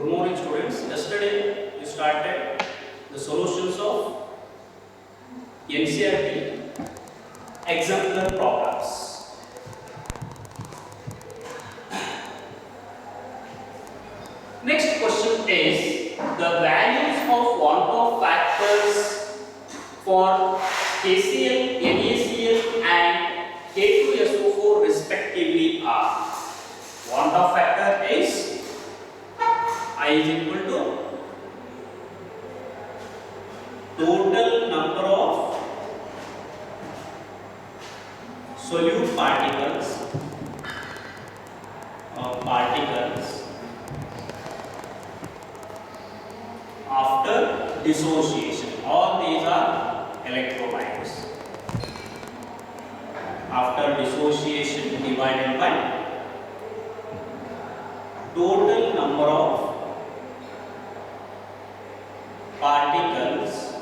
Good morning students. Yesterday we started the solutions of NCERT exemplar problems. Next question is the values of want-of factors for KCl, NaCl and K2SO4 respectively are. Want-of factor is I is equal to total number of solute particles after dissociation. All these are electrolytes. After dissociation divided by total number of particles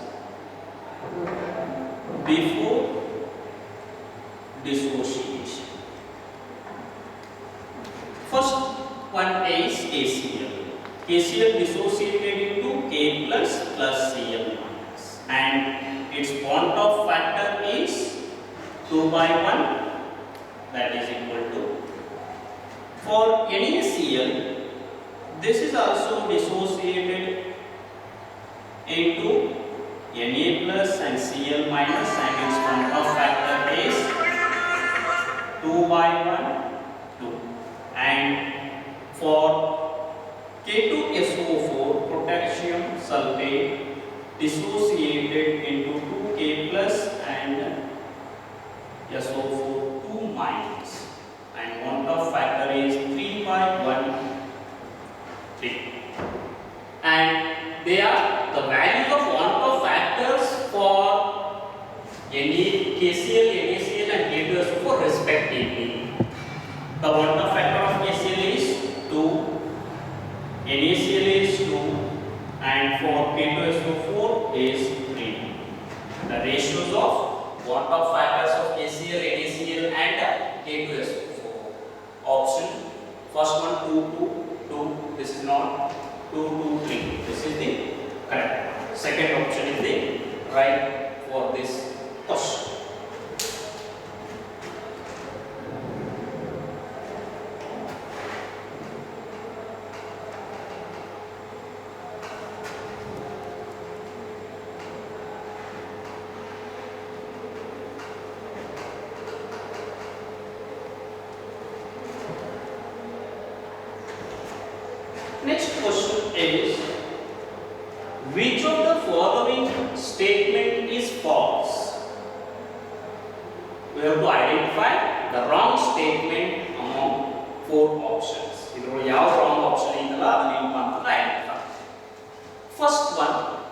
before dissociation. First one is KCl. KCl dissociated into K plus Cl minus, and its want-of factor is 2/1, that is equal to. For NaCl, this is also dissociated into Na plus and Cl minus, and its want-of factor is 2/1, 2. And for K2SO4, potassium sulfate dissociated into 2K plus and SO4 2 minus, and want-of factor is 3/1, 3. And they are the values of want-of factors for KCl, NaCl and K2SO4 respectively. The want-of factor of KCl is 2, NaCl is 2, and for K2SO4 is 3. The ratios of want-of factors of KCl, NaCl and K2SO4. Option first one 2, 2, 2. This is not 2, 2, 3. This is the correct. Second option is the right for this question. Next question is, which of the following statement is false? We have to identify the wrong statement among 4 options. Idro yav wrong option idella adane enu identify. First one,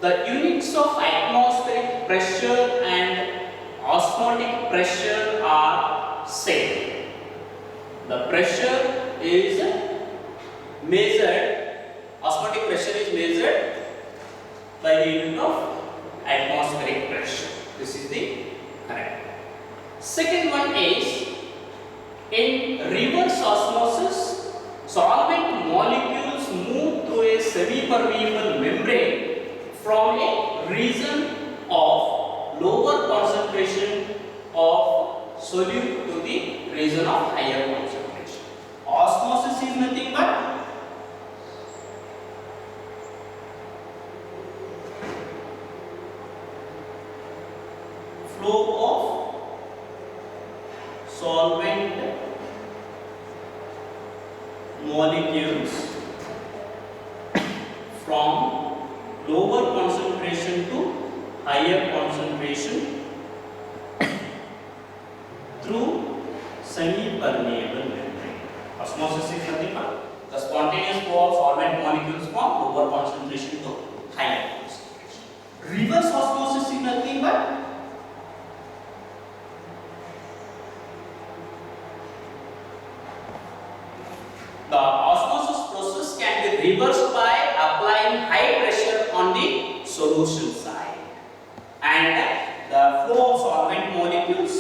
the units of atmospheric pressure and osmotic pressure are same. The pressure is measured, osmotic pressure is measured by the unit of atmospheric pressure. This is the correct. Second one is, in reverse osmosis, solvent molecules move through a semi-permeable membrane from a region of lower concentration of solute to the region of higher concentration. Osmosis is nothing but flow of solvent molecules from lower concentration to higher concentration through semi-permeable membrane. Osmosis is nothing but the spontaneous flow of solvent molecules from lower concentration to higher concentration. Reverse osmosis is nothing but the osmosis process can be reversed by applying high pressure on the solution side, and the flow of solvent molecules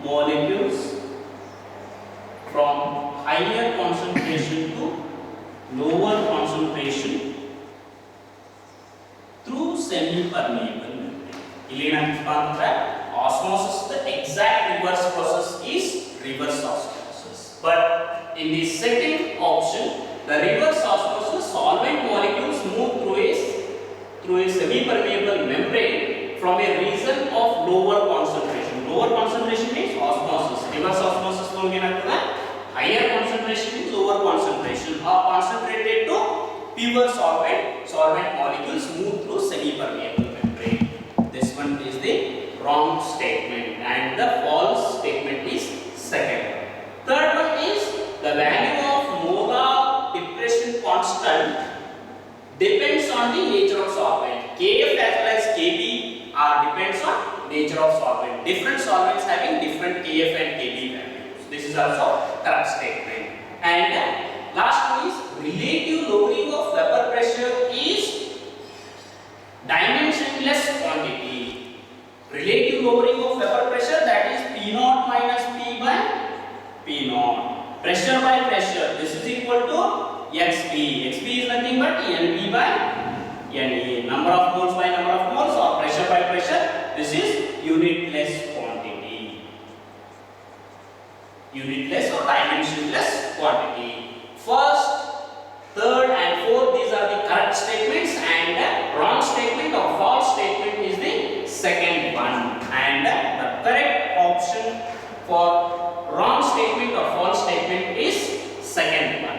molecules from higher concentration to lower concentration through semi-permeable membrane. Osmosis, the exact reverse process is reverse osmosis. But in the second option, the reverse osmosis, solvent molecules move through a semi-permeable membrane from a region of lower concentration. Lower concentration means osmosis. Reverse osmosis lo higher concentration to lower concentration are concentrated to pure solvent molecules move through semi-permeable membrane. This one is the wrong statement and the false statement is second. Third one is the value of molar depression constant depends on the nature of solvent. Kf as well as Kb depends on nature of solvent. Different solvents having different Kf and Kb values. This is also correct statement. And last one is relative lowering of vapor pressure is dimensionless quantity. Relative lowering of vapor pressure, that is P0 minus P by P0. Pressure by pressure, this is equal to XP. XP is nothing but NP by NE. Number of moles by number of moles or pressure by pressure, this is unitless quantity. Unitless or dimensionless quantity. First, third and fourth, these are the correct statements, and wrong statement or false statement is the second one. And the correct option for wrong statement or false statement is second one.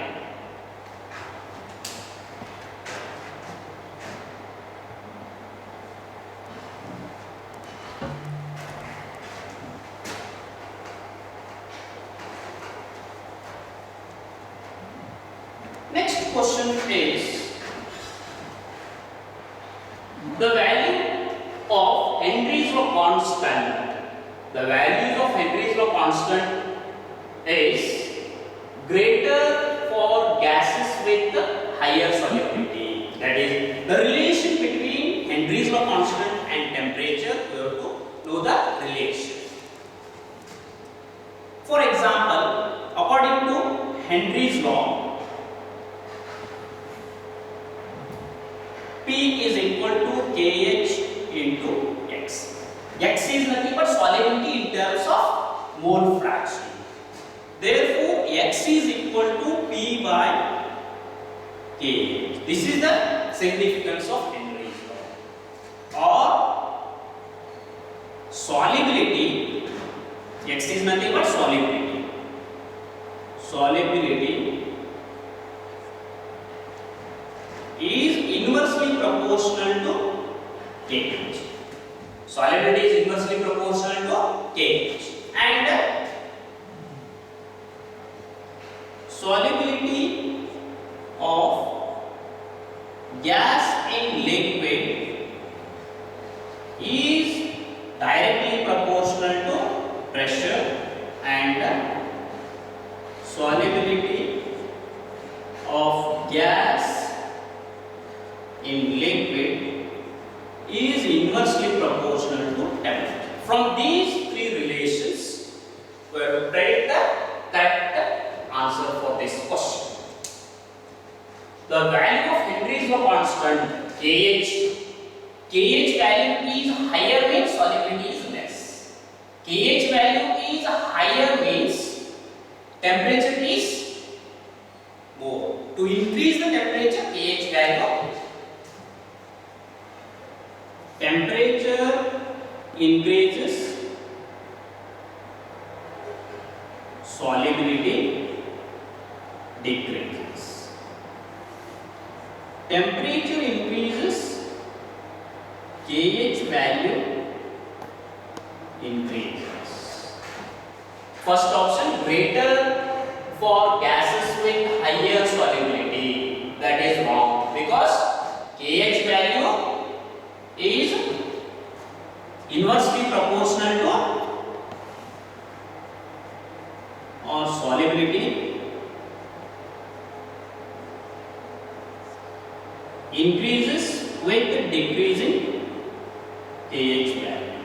Next question is the value of Henry's law constant. The values of Henry's law constant is greater for gases with higher solubility. That is the relation between Henry's law constant and temperature. We have to know the relation. For example, according to Henry's law, P is equal to Kh into X. X is nothing but solubility in terms of mole fraction. Therefore, X is equal to P by Kh. This is the significance of Henry's law. Or solubility, X is nothing but solubility. Solubility is inversely proportional to Kh. Solubility is inversely proportional to Kh. And solubility of gas in liquid is directly proportional to pressure, and solubility of gas in liquid is inversely proportional to temperature. From these three relations, we have to predict the correct answer for this question. The value of Henry's law constant Kh value is higher means solubility is less. Kh value is higher means temperature is more. To increase the temperature, Kh value, temperature increases, solubility decreases. Temperature increases, Kh value increases. First option, greater for gases with higher solubility. That is wrong, because Kh value is inversely proportional to or solubility increases with decreasing Kh value.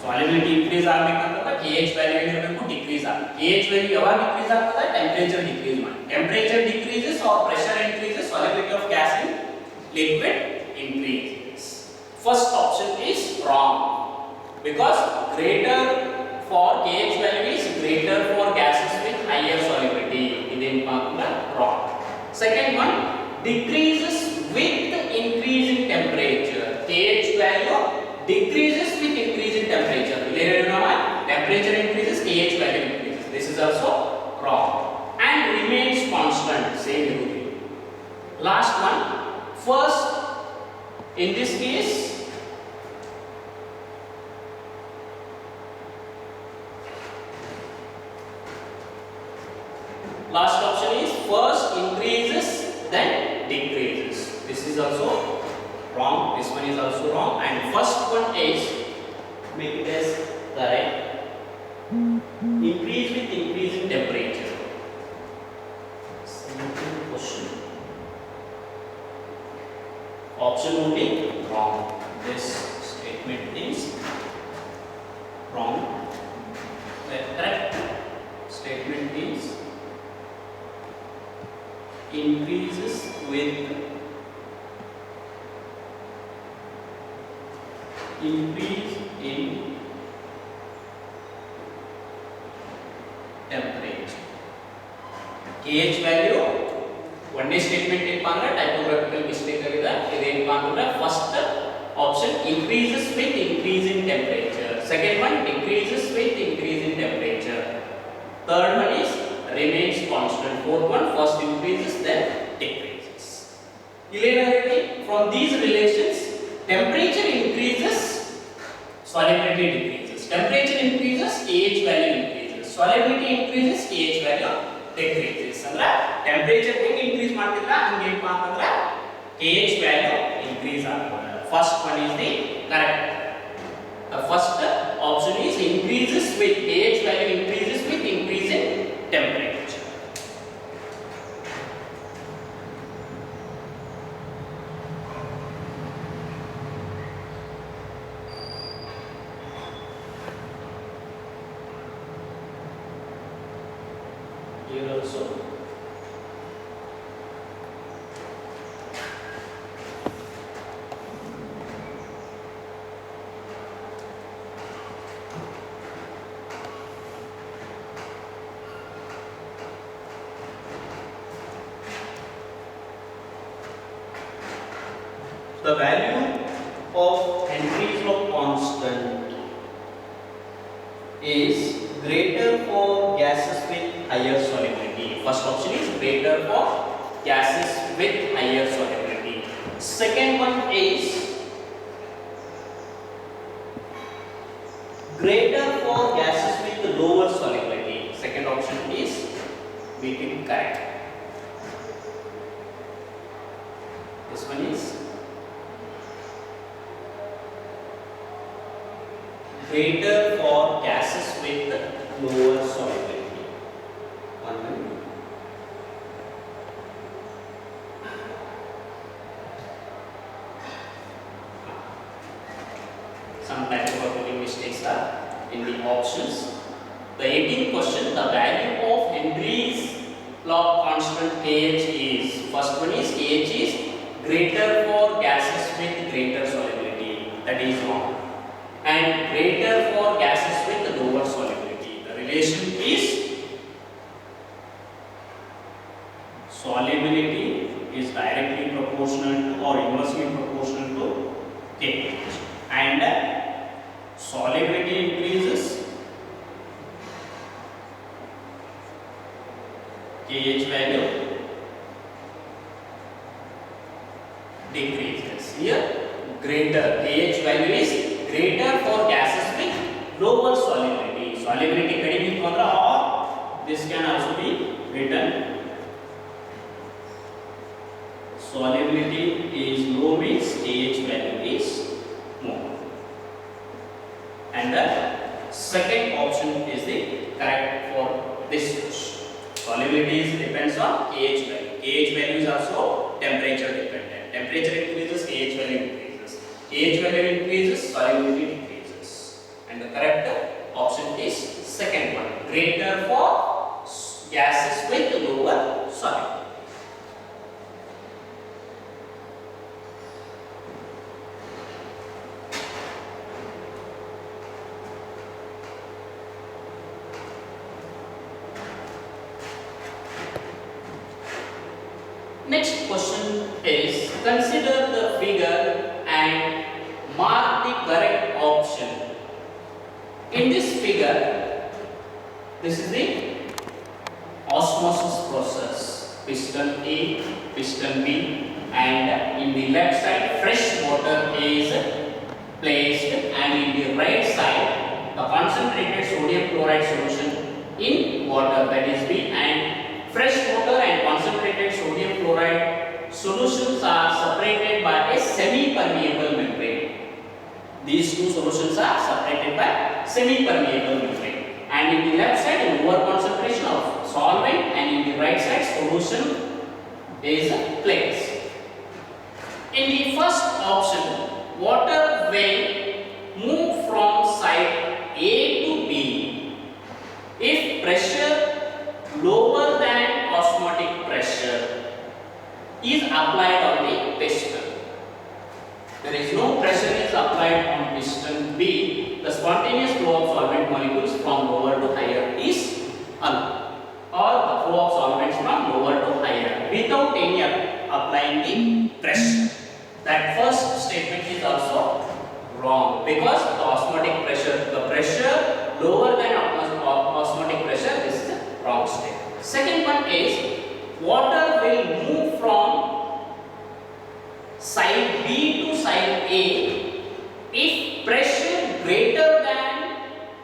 Solubility increase ಆಗಬೇಕಂತಂದ್ರೆ KH value ಏನಿರಬೇಕು decrease ಆಗಬೇಕು. KH value ಯಾವಾಗ decrease ಆಗ್ತದೆ? Temperature decrease ಮಾಡಿ. Temperature decreases or pressure increases, solubility of gas in liquid increases. First option is wrong because greater for KH value is greater for gases with higher solubility. Idin paakula wrong. Second one, decreases with increasing temperature. KH value decreases with increasing temperature. Temperature increases, KH value increases. This is also wrong. And remains constant. Same rule. Last one, first in this case last option is first increases then decreases. This is also wrong. This one is also wrong. And first one is, make it as correct, increase with increasing temperature. Simple question. Option only wrong. This statement is wrong. The correct statement is increases with increase in temperature. KH value one day statement ಏನಪ್ಪಾ ಅಂದ್ರೆ typographical mistake ಆಗಿದೆ. ಇದೇನಪ್ಪಾ ಅಂದ್ರೆ first option increases with increase in temperature. Second one decreases with increase in temperature. Third one is remains constant. Fourth one, first increases then decreases. From these relations, temperature increases, solubility decreases. Temperature increases, KH value increases. Solubility increases, KH value decreases. Andra temperature ಹೆಂಗೆ increase ಮಾಡ್ತಿಲ್ಲ ಹಂಗೆ ಏನಪ್ಪಾ ಅಂತಂದ್ರೆ KH value increase ಆಗ್ತದೆ. First one is the correct. The first option is increases with KH value increases with increase in temperature. Here also the value of Henry's law constant is greater for gases with higher solubility. First option is greater for gases with higher solubility. Second one is greater for gases with lower solubility. Second option is making correct. This one is greater for gases with lower solubility. One minute. Some typographical mistakes are in the options. The 18th question, the value of Henry's law constant KH is, first one is KH is greater for gases with greater solubility. That is wrong. And greater for gases with lower solubility. The relation is solubility is directly proportional to or inversely proportional to KH. And solubility increases, KH value decreases. Here greater KH value is greater for gases with lower solubility. Solubility kadime ittu andre or this can also be written solubility is low means KH value is more. And the second option is the correct for this question. Solubility depends on KH value. KH value is also temperature dependent. Temperature increases, KH value increases. KH value increases, solubility decreases. And and the correct option is second one, greater for gases with lower solid. Next question is, consider the figure and mark the correct option. In this figure, this is the osmosis process, piston A, piston B, and in the left side fresh water is placed, and in the right side the concentrated sodium chloride solution in water, that is B, and fresh water and concentrated sodium chloride solutions are separated by a semi-permeable membrane. These two solutions are separated by semi-permeable membrane, and in the left side a lower concentration of solvent, and in the right side solution is placed. In the first option, water will move from side A to B if pressure lower than osmotic pressure is applied on the piston. There is no pressure is applied on piston B, the spontaneous flow of solvent molecules from lower to higher is allowed, or the flow of solvents from lower to higher without any applying the pressure. That first statement is also wrong, because the osmotic pressure, the pressure lower than osmotic pressure, this is a wrong statement. Second one is, water will move from side B to side A if pressure greater than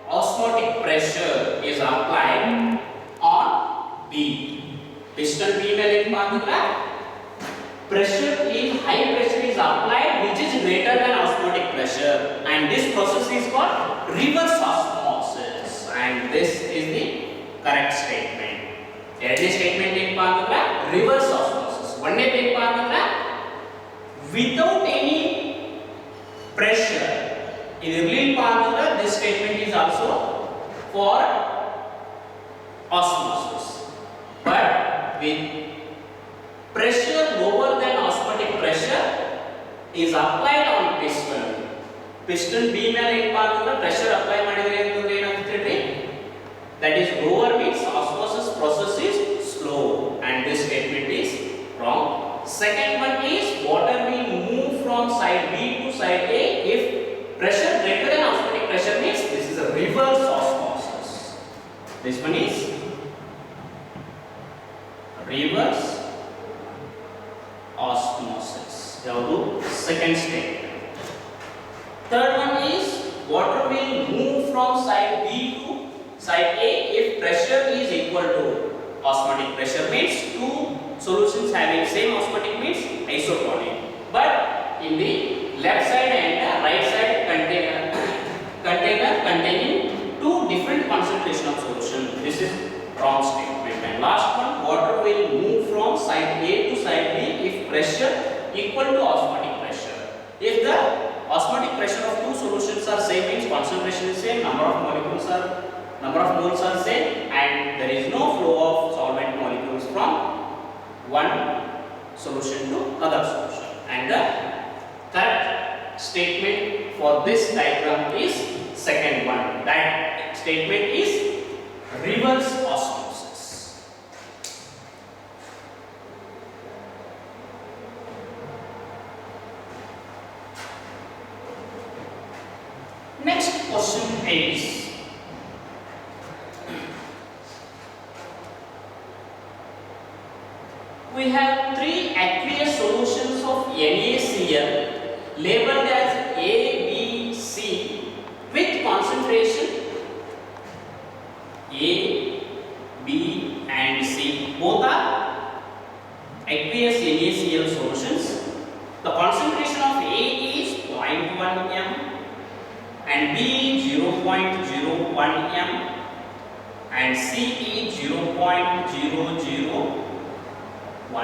osmotic pressure is applied on B. Piston B में लिख पाऊंगा, pressure is high pressure is applied which is greater than osmotic pressure, and this process is called reverse osmosis, and this is the correct statement. Error statement लिख पाऊंगा reverse osmosis. One ने लिख पाऊंगा without any pressure. In real पाऊंगा this statement is also for osmosis, but with pressure lower than osmotic pressure is applied on piston. Piston B ಮೇಲೆ ಏನು ಮಾಡುತ್ತಾರೆ, pressure apply ಮಾಡಿದ್ರೆ ಏನಾಗುತ್ತೆ, that is lower means osmosis process is slow, and this statement is wrong. Second one is, water will move from side B to side A if pressure greater than osmotic pressure, means this is a reverse osmosis. This one is reverse osmosis. Second statement. Third one is, water will move from side B to side A if pressure is equal to osmotic pressure, means two solutions having same osmotic means isotonic, but in the left side and the right side container containing two different concentration of solution. This is wrong statement. And last one, water will move from side A to side B if pressure equal to osmotic pressure. If the osmotic pressure of two solutions are same, means concentration is same, number of moles are same, and there is no flow of solvent molecules from one solution to other solution. And the correct statement for this diagram is second one. That statement is reverse osmosis. Next question is, we have three aqueous solutions of NaCl labeled as A, B, C with concentration A, B and C. Both are aqueous NaCl solutions. The concentration of A is 0.1 m and B is 0.01 m and C is 0.001 m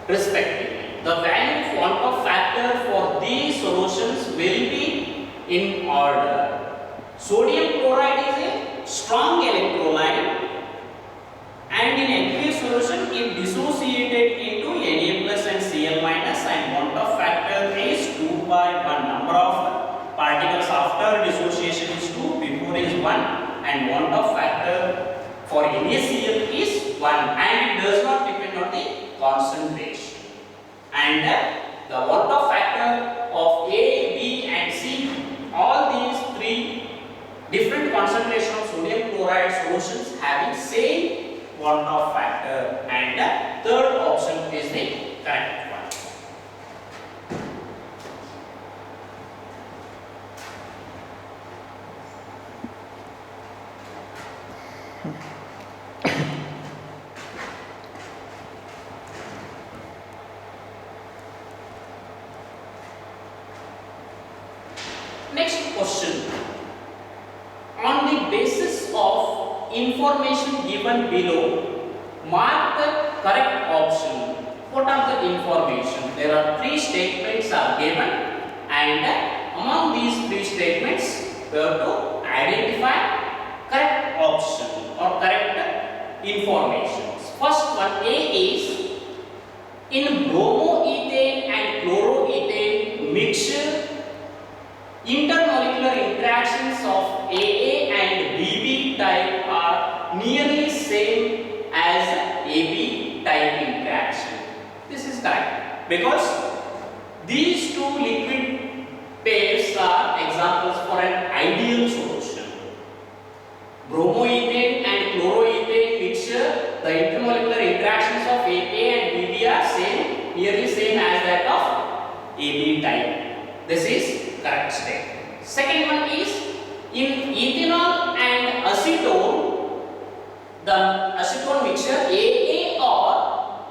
respectively. The value quantum factor for these solutions will be in order. Sodium chloride is a strong electrolyte, and in aqueous solution it dissociated into Na plus and Cl minus, and want of factor is 2 by 1. Number of particles after dissociation is 2, before is 1, and want of factor for NaCl is 1, and it does not depend on the concentration. And the want of factor of A, B and C, all these three different concentration of sodium chloride solutions having same want of factor, and the third option is the correct one. Next question. On the basis of information given below, mark the correct option. What are the information? There are three statements are given, and among these three statements we have to identify correct option or correct informations. First one, A is, in bromoethane and chloroethane mixture, intermolecular interactions of AA and BB type are nearly same as AB type interaction. This is correct because these two liquid pairs are examples for an ideal solution. Bromoethane and chloroethane mixture, the intermolecular interactions of AA and BB are same, nearly same as that of AB type. This is correct statement. Second one is, in ethanol and acetone, the acetone mixture AA or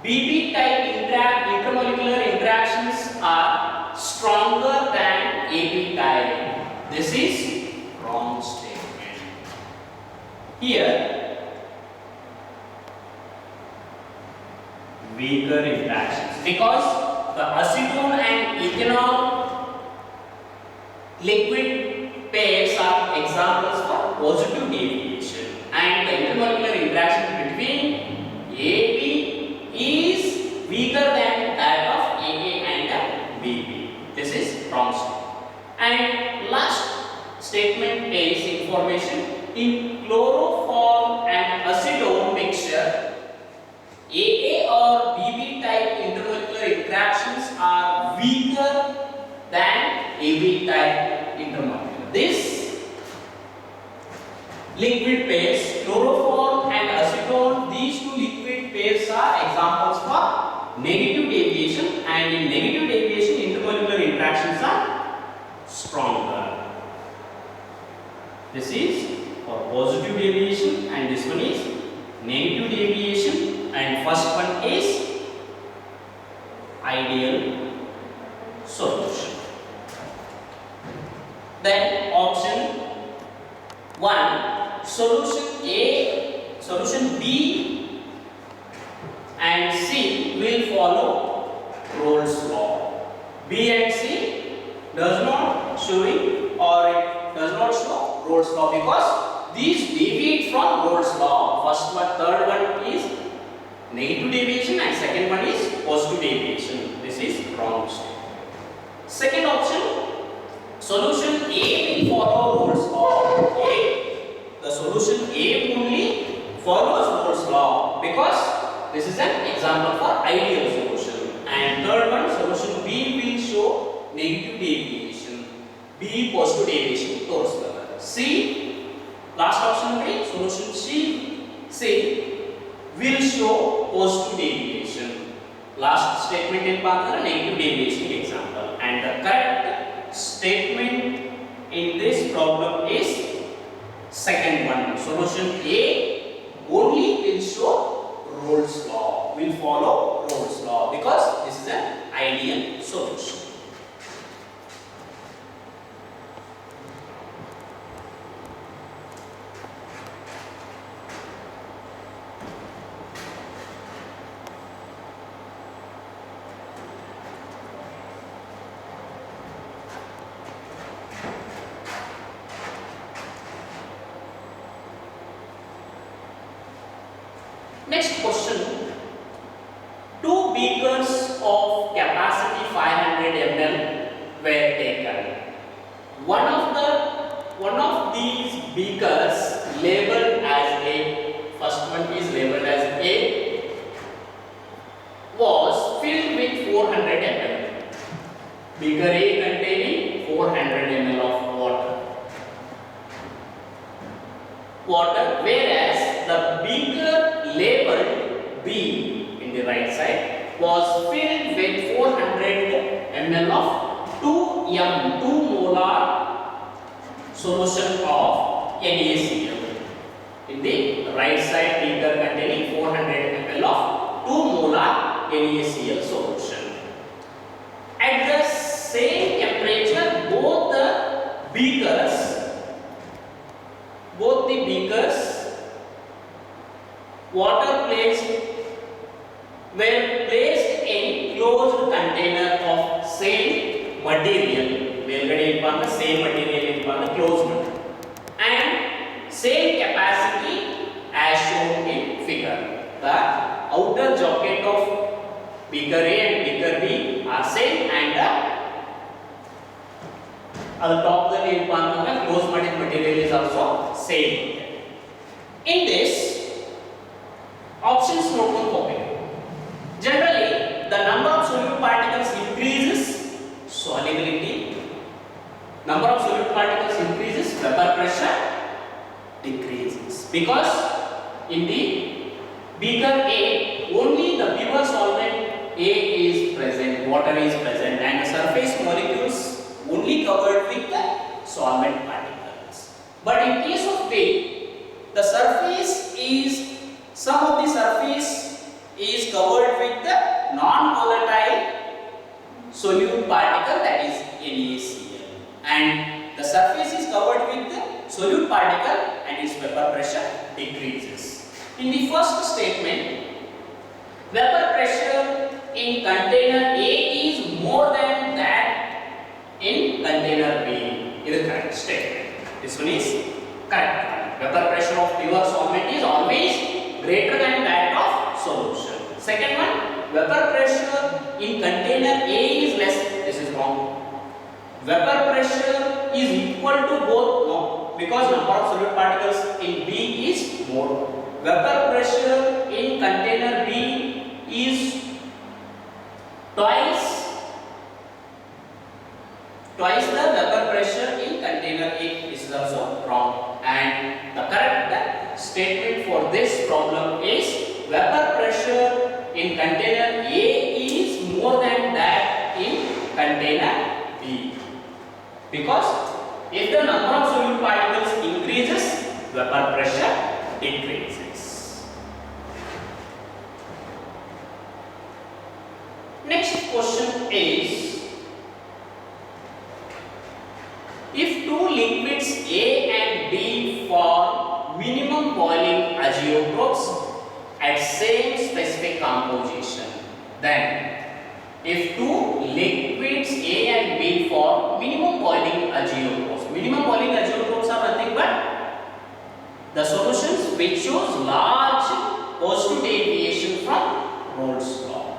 BB type intermolecular interactions are stronger than AB type. This is wrong statement. Here, weaker interactions, because the acetone and ethanol liquid pairs are examples for positive deviation, and the intermolecular interaction between AB is weaker than that of AA and BB. This is wrong statement. And last statement is information, in chloroform and acetone mixture, AA or BB type intermolecular interactions are weaker than AB type intermolecular. This liquid pairs, chloroform and acetone, these two liquid pairs are examples for negative deviation, and in negative deviation intermolecular interactions are stronger. This is for positive deviation and this one is negative deviation, and first one is ideal solution. Then option 1, solution A, solution B and C will follow Rolle's law. B and C does not showing, or it does not show Rolle's law because these deviate from Rolle's law. First one, third one is negative deviation and second one is positive deviation. This is wrong statement. Second option, solution A will follow Rolle's law. The solution A only follows Rolle's law because this is an example for ideal solution. And third one, solution B will show negative deviation, B positive deviation towards the other. C, last option B, solution C will show positive deviation. Last statement in Pantara, negative deviation example. And the correct statement in this problem is second one. Solution A only will show Rolle's law, will follow Rolle's law because this is an ideal solution. Next question. Two beakers of capacity 500 ml were taken. One of these beakers labeled as A, first one is labeled as A, was filled with 400 ml. Beaker A containing 400 ml of water, whereas the beaker labeled B in the right side was filled with 400 ml of 2 molar solution of NaCl. In the right side, beaker containing 400 ml of 2 molar NaCl solution. At the same temperature, both the beakers water were placed in closed container of same material. Same material closed and same capacity as shown in figure. The outer jacket of beaker A and beaker B are same, and the top closed material is also same. In this, options note one copy. Generally, the number of solute particles increases, solubility. Number of solute particles increases, vapor pressure decreases. Because in the beaker A, only the pure solvent A is present, water is present, and the surface molecules only covered with the solvent particles. But in case of B, the surface is, some of the surface is covered with the non-volatile solute particle, that is NaCl, and the surface is covered with the solute particle and its vapor pressure decreases. In the first statement, vapor pressure in container A is more than that in container B. This is the correct statement. This one is correct. Vapor pressure of pure solvent is always greater than that of solution. Second one, vapor pressure in container A is less. This is wrong. Vapor pressure is equal to both. No, because number of solute particles in B is more. Vapor pressure in container B is twice the vapor pressure in container A. This is also wrong. And the correct statement for this problem is vapor pressure in container A is more than that in container B. Because if the number of solute particles increases, vapor pressure decreases. Next question is, if two liquids A and B form minimum boiling azeotrophs at same specific composition, then if two liquids A and B form minimum boiling azeotrophs. Minimum boiling azeotrophs are nothing but the solutions which shows large positive deviation from Rolle's law,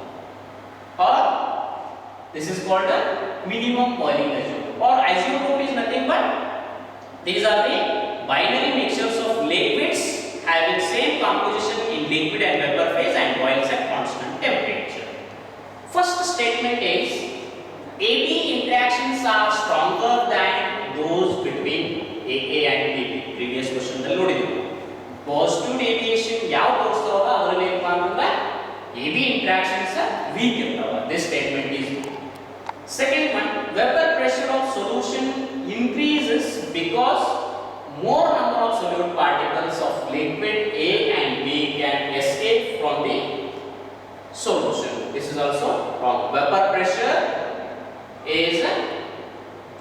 or this is called a minimum boiling azeotroph. Or azeotroph is nothing but these are the binary mixtures of liquids having same composition in liquid and vapor phase and boils at constant temperature. First statement is AB interactions are stronger than those between AA and BB. Previous question the loading. Positive deviation yav tostava adralli enpa AB interactions are weak. This statement is. Second one, vapor pressure of solution increases because more number of solute particles of liquid A and B can escape from the solution. This is also wrong. Vapor pressure is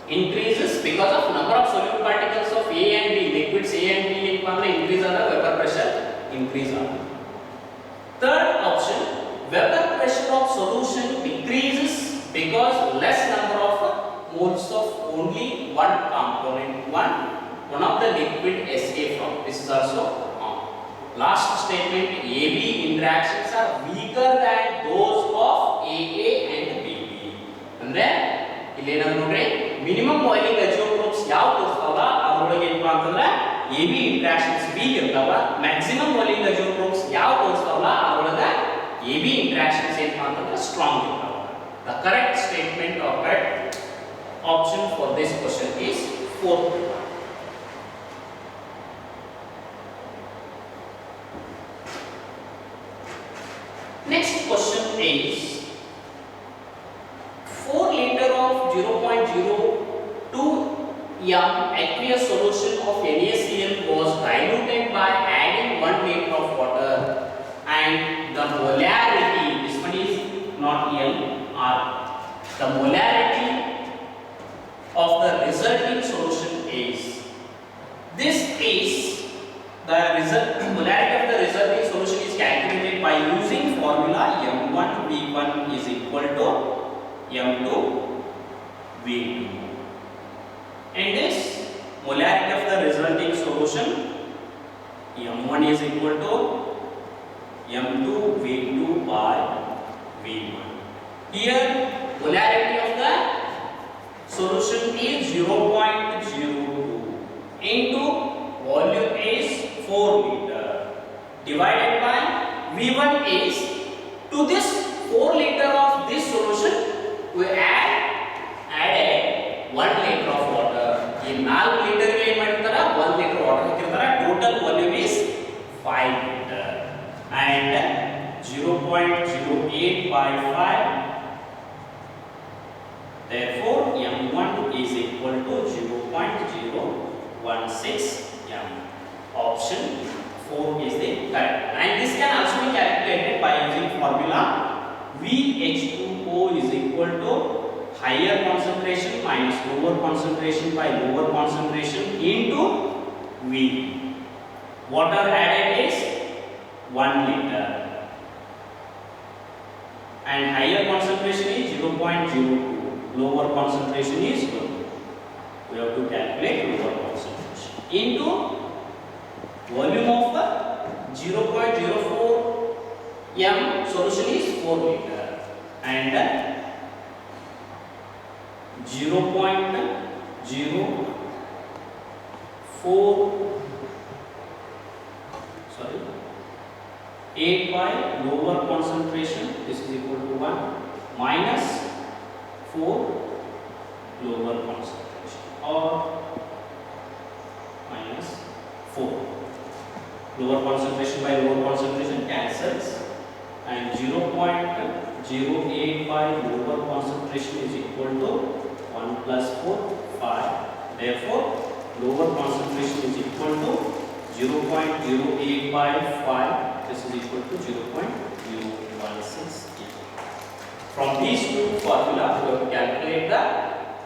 increases because of number of solute particles of A and B. Liquids A and B increase on the vapor pressure increase on. Third option, vapor pressure of solution decreases because less number of moles of only one component, one of the liquid escape from. This is also wrong. Last statement, AB interactions are weaker than those of AA and BB. ಅಂದ್ರೆ ಇಲ್ಲಿ ಏನಾದ್ರು ನೋಡ್ರಿ minimum boiling ಅಜಿಯೋಟ್ರೋಪ್ಸ್ ಯಾವ ತೋರಿಸ್ತಾವಲ್ಲ ಅದರೊಳಗೆ ಏನಪ್ಪ ಅಂತಂದ್ರೆ AB interactions weak ಇರ್ತಾವ. Maximum boiling ಅಜಿಯೋಟ್ರೋಪ್ಸ್ ಯಾವ ತೋರಿಸ್ತಾವಲ್ಲ ಅದರೊಳಗೆ AB interactions ಏನಪ್ಪ ಅಂತಂದ್ರೆ ಸ್ಟ್ರಾಂಗ್ ಇರ್ತಾವ. The correct statement or correct option for this question is fourth one. Next question is 4 liter of 0.02 m aqueous solution of NaCl was diluted by adding 1 liter of water and the molarity, this one is not M R, the molarity of the resulting solution is, this is the molarity of the resulting solution is calculated by using formula M1V1 is equal to M2 V2, and this molarity of the resulting solution M1 is equal to M2 V2 by V1. Here molarity of the solution is 0.02 into volume is 4 liter divided by V1 is, to this 4 liter of this solution we added 1 liter of water. In 4 liter ಗೆ ಏನು ಮಾಡ್ತಾರೆ 1 liter water ಹಾಕಿರ್ತಾರೆ. Total volume is 5 liter and 0.08 by 5. Therefore M1 is equal to 0.016 m. Option 4 is the correct, and this can also be calculated by using formula VH2O is equal to higher concentration minus lower concentration by lower concentration into V. Water added is 1 liter and higher concentration is 0.02, lower concentration is 1. We have to calculate lower concentration into volume of 0.04 m solution is 4 liter and 8 by lower concentration, this is equal to 1 minus 4 lower concentration or minus 4. Lower concentration by lower concentration cancels and 0.08 by lower concentration is equal to 1 plus 4, 5. Therefore, lower concentration is equal to 0.08 by 5. This is equal to 0.016. From these two formula, we have to calculate the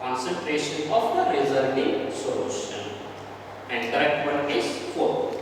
concentration of the resulting solution, and correct one is 4.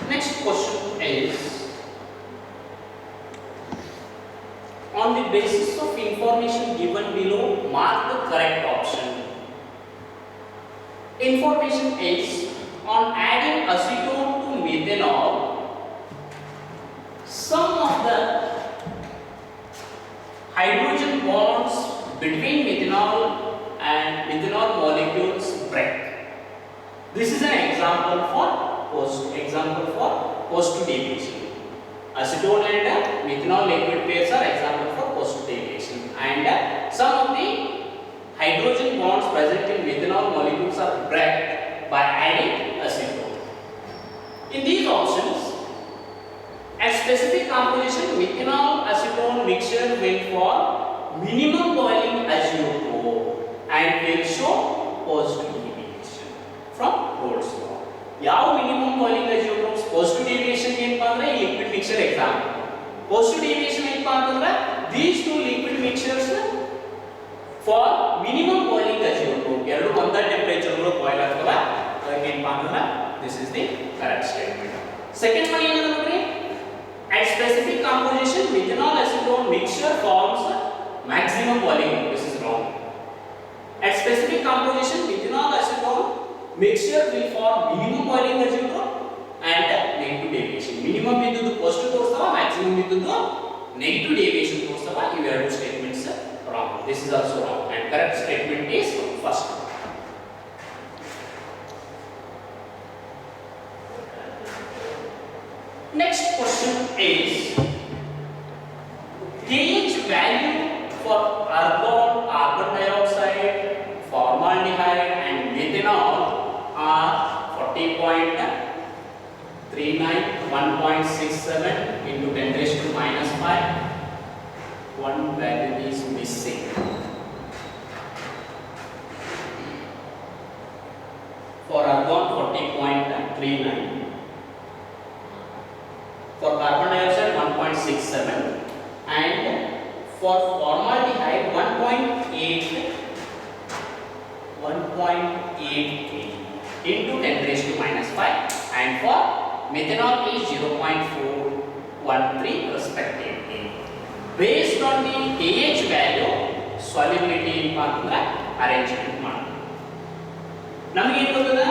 Next question is, on the basis of information given below, mark the correct option. Information is, on adding acetone to methanol, some of the hydrogen bonds between methanol and methanol molecules break. This is an example for post-degradation. Acetone and methanol liquid pairs are example for post-degradation, and some of the hydrogen bonds present in methanol molecules are break by adding acetone. In these options, at specific composition methanol acetone mixture will form minimum boiling azeotrope and will show post-degradation from Rolle's law. ಯಾವ minimum boiling azeotropes post-degradation mixture example. Positive deviation ಏನಪ್ಪಾ ಅಂತಂದ್ರೆ these two liquid mixtures for minimum boiling ratio ಎರಡು ಒಂದೇ temperature ಗಳು boil ಆಗ್ತವೆ ಅದಕ್ಕೆ ಏನಪ್ಪಾ ಅಂತಂದ್ರೆ this is the correct statement. Second one ಏನಂದ್ರೆ ನೋಡ್ರಿ at specific composition methanol acetone mixture forms maximum boiling. This is wrong. At specific composition methanol acetone mixture will form minimum boiling ratio and negative deviation. Minimum ಇದ್ದುದು positive ತೋರಿಸ್ತವ, maximum ಇದ್ದುದು negative deviation ತೋರಿಸ್ತವ. ಇವೆರಡು statements wrong. This is also wrong and correct statement is first. Next question is pH value for argon, carbon dioxide, formaldehyde and methanol are 40.39, 1.67 into 10 raised to minus 5. One value is missing. For argon 40.39. For carbon dioxide 1.67 and for formaldehyde 1.88 into 10 raised to minus 5 and for methanol is 0.413 respectively. Based on the pH value solubility ಅಂತಂದ್ರೆ arrangement ಮಾಡೋಣ. ನಮಗೆ ಏನು ಗೊತ್ತದ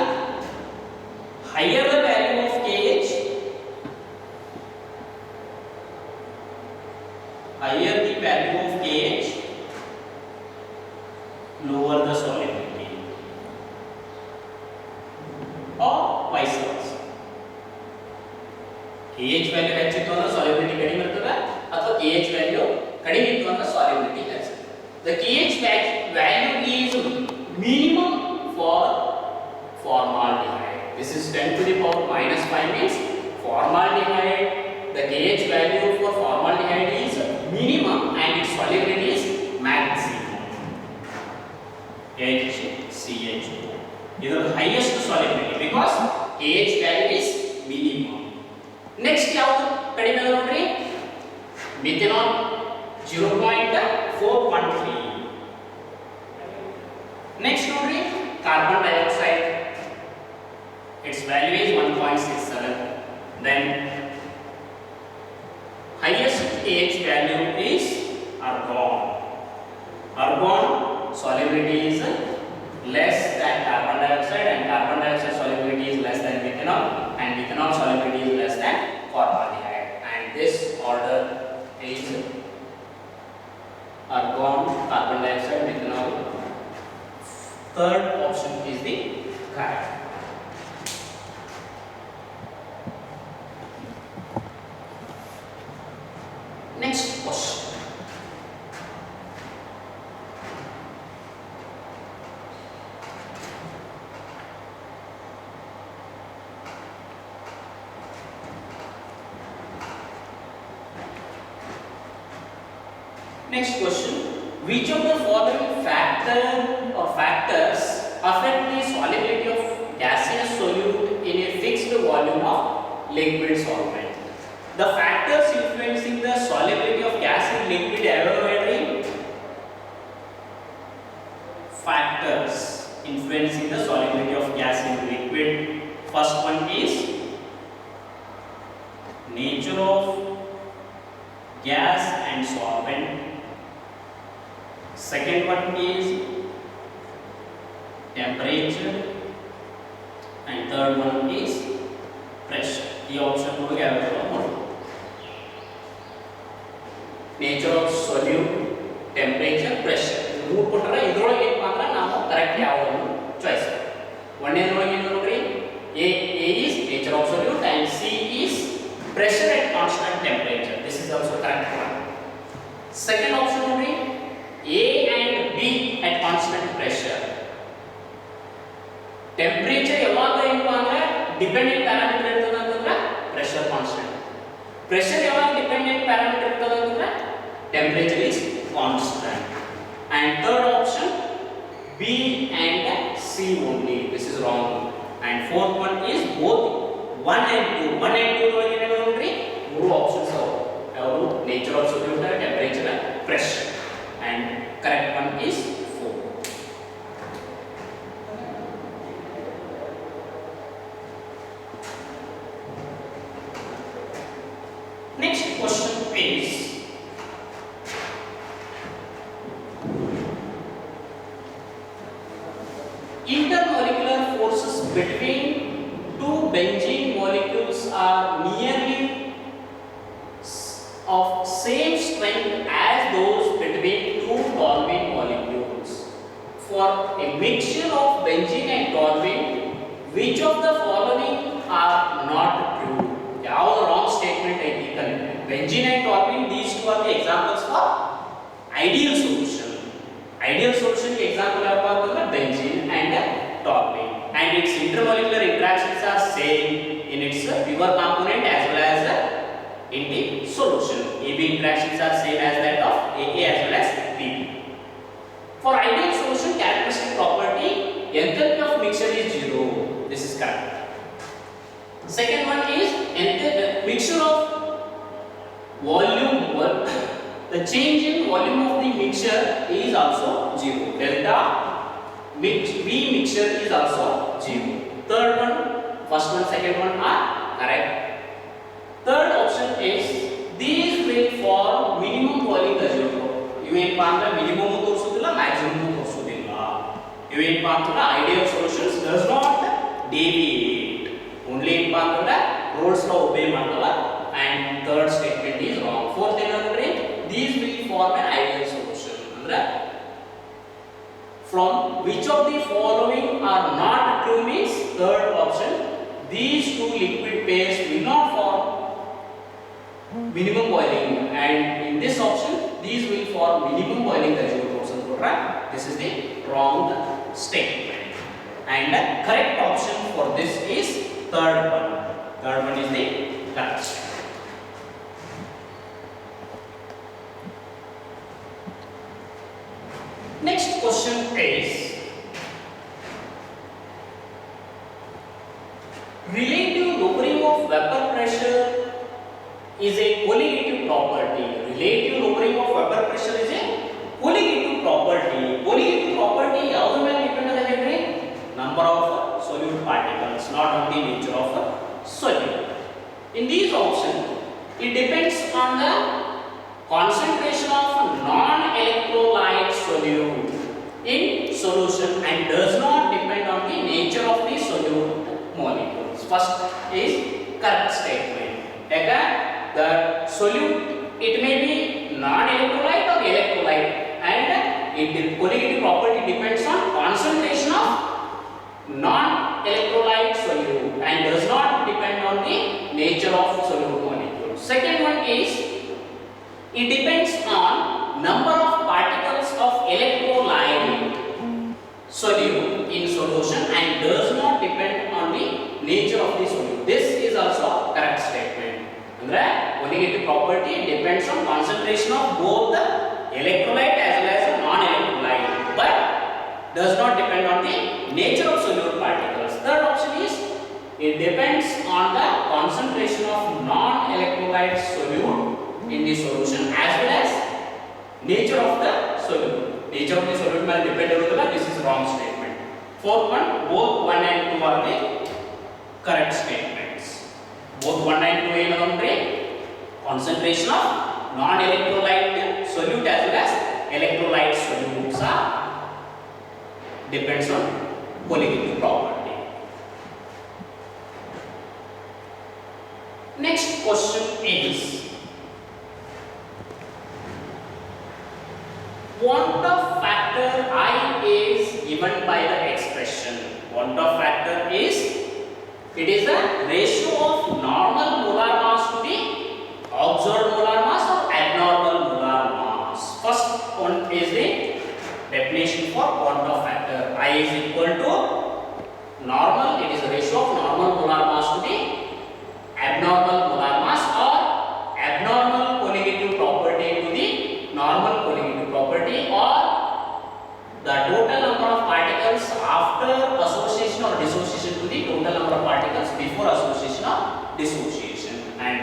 higher the value of KH higher the value of KH lower the solubility or vice versa. KH value ಹೆಚ್ಚಿತ್ತು ಅಂದ್ರೆ solubility ಕಡಿಮೆ ಇರ್ತದೆ ಅಥವಾ KH value ಕಡಿಮೆ ಇತ್ತು ಅಂದ್ರೆ solubility ಹೆಚ್ಚಿರುತ್ತೆ. The KH value is minimum for formaldehyde. This is 10 to the power minus 5 means formaldehyde. The KH value for formaldehyde is minimum and its solubility is maximum. HCHO. This is the highest solubility because KH value is minimum. Next ಯಾವುದು ಕಡಿಮೆ ಅದ ನೋಡ್ರಿ methanol 0.413. Next ನೋಡ್ರಿ carbon dioxide its value is 1.67. Then highest KH value is argon. Argon solubility is less than carbon dioxide and carbon dioxide solubility is less than methanol and methanol solubility is less than formaldehyde and this order is argon, carbon dioxide, methanol. Third option is the correct. Next question. Next question. Which of the following factors affect the solubility of gaseous solute in a fixed volume of liquid solvent? The factors influencing the solubility of gas in liquid evaporating. Factors influencing the solubility of gas in liquid. First one is nature of gas and solvent. Second one is temperature and third one is pressure. The option will be available. Nature of solute, temperature, pressure. ಮೂರು ಕೊಟ್ಟರೆ ಇದರೊಳಗೆ ಏನು ಮಾತ್ರ ನಾವು correct ಯಾವುದನ್ನು choice ಮಾಡಿ. ಒಂದನೇದರೊಳಗೆ ಏನು ನೋಡ್ರಿ A is nature of solute and C is pressure at constant temperature. This is also correct one. Second option ನೋಡ್ರಿ A and B at constant pressure. Temperature ಯಾವಾಗ ಏನಪ್ಪಾ ಅಂದ್ರೆ ಡಿಪೆಂಡೆಂಟ್ ಪ್ಯಾರಾಮೀಟರ್ ಇರ್ತದೆ ಅಂತಂದ್ರೆ pressure constant. Pressure ಯಾವಾಗ dependent parameter ಇರ್ತದೆ ಅಂತಂದ್ರೆ temperature is constant. And third option B and C only. This is wrong. And fourth one is both 1 and 2. 1 and 2 ಒಳಗೆ ಏನು ನೋಡ್ರಿ ಮೂರು ಆಪ್ಷನ್ಸ್ ಯಾವುದು nature of solute, temperature and pressure, and correct one is 4. Next question is intermolecular forces between two benzene molecules are nearly of same strength as those between two toluene molecules. For a mixture of benzene and toluene, which of the following are not true? ಯಾವ wrong statement ಐತಿ ಕಲಿತೆ. Benzene and toluene, these two are the examples for ideal solution. Ideal solution के example आपका होगा benzene and toluene, and its intermolecular interactions are same in its pure component as well as in the solution. AB interactions are same as that of AA as well as BB. For ideal solution, characteristic property enthalpy of mixture is 0. This is correct. Second one is mixture of volume. The change in volume of the mixture is also 0. Delta V mixture is also 0. Third one, first one, second one are correct. Third option is these will form minimum boiling result. ಇವೇನಪ್ಪ ಅಂದ್ರೆ minimum ತೋರಿಸೋದಿಲ್ಲ, maximum ತೋರಿಸೋದಿಲ್ಲ. ಇವೇನಪ್ಪ ಅಂದ್ರೆ ideal solutions does not deviate. Only ಏನಪ್ಪ ಅಂದ್ರೆ rules law obey ಮಾಡಲ್ಲ, and third statement is wrong. Fourth ಏನಂದ್ರೆ these will form an ideal solution. ಅಂದ್ರೆ from which of the following are not true means third option, these two liquid pairs will not form minimum boiling, and in this option these will form minimum boiling ratio option. This is the wrong statement, and the correct option for this is third one. Third one is the correct. Next question is relative lowering of vapor pressure is a colligative property. Relative lowering of vapor pressure is a colligative property. Colligative property ಯಾವುದು ಮೇಲೆ depend ಆಗಿದೆ? Number of solute particles, not on the nature of a solute. In these options, it depends on the concentration of non-electrolyte solute in solution and does not depend on the nature of the solute molecules. First is correct statement. Again, the solute, it may be non-electrolyte or electrolyte, and its colligative property depends on concentration of non-electrolyte solute and does not depend on the nature of solute molecule. Second one is it depends on number of particles of electrolyte solute in solution and does not depend on the nature of the solute. This is also correct statement. Andre colligative property depends on concentration of both the electrolyte as well as non-electrolyte, but does not depend on the nature of solute particles. Third option is it depends on the concentration of non-electrolyte solute in the solution as well as nature of the solute. Nature of the solute may depend on the, this is wrong statement. Fourth one, both 1 and 2 are the correct statements. Both 1 and 2 ಏನಂದ್ರೆ concentration of non-electrolyte solute as well as electrolyte solutes are depends on colligative property. Next question is want of factor I is given by the expression. Want of factor is it is the ratio of normal molar mass to the observed molar mass or abnormal molar mass. First one is the definition for want of factor. I is equal to normal, it is the ratio of normal molar mass to the abnormal molar mass or abnormal colligative property to the normal colligative property, or the total number of particles after association or dissociation to the total number of particles before association or dissociation. And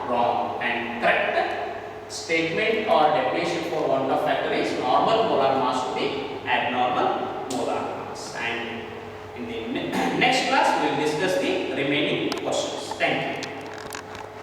wrong, and correct statement or definition for want of factor is normal molar mass to be abnormal